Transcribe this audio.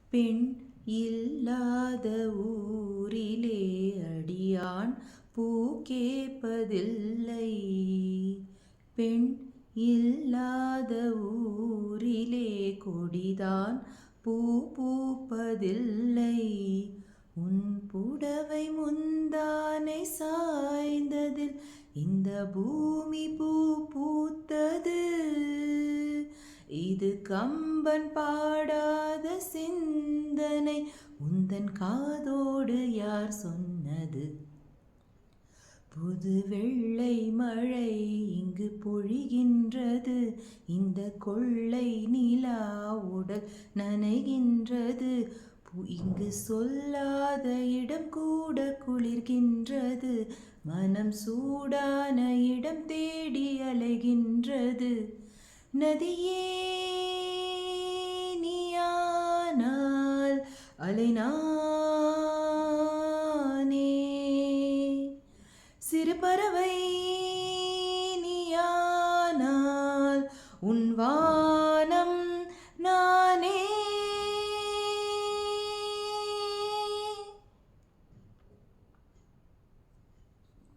பெண் இல்லாத ஊரிலே அடியான் பூ கேட்பதில்லை. பெண் இல்லாத ஊரிலே கொடிதான் பூ பூப்பதில்லை. உன் புடவை முந்தானை சாய்ந்ததில் இந்த பூமி பூ பூத்தது. இது கம்பன் பாடாத சிந்தனை, உந்தன் காதோடு யார் சொன்னது? புது வெள்ளை மழை இங்கு பொழிகின்றது. இந்த கொள்ளை நிலா உடல் நனைகின்றது. இங்கு சொல்லாத இடம் கூட குளிர்கின்றது. மனம் சூடான இடம் தேடி அலைகின்றது. நதியே நீயானால் அலை நானே. சிறு பறவை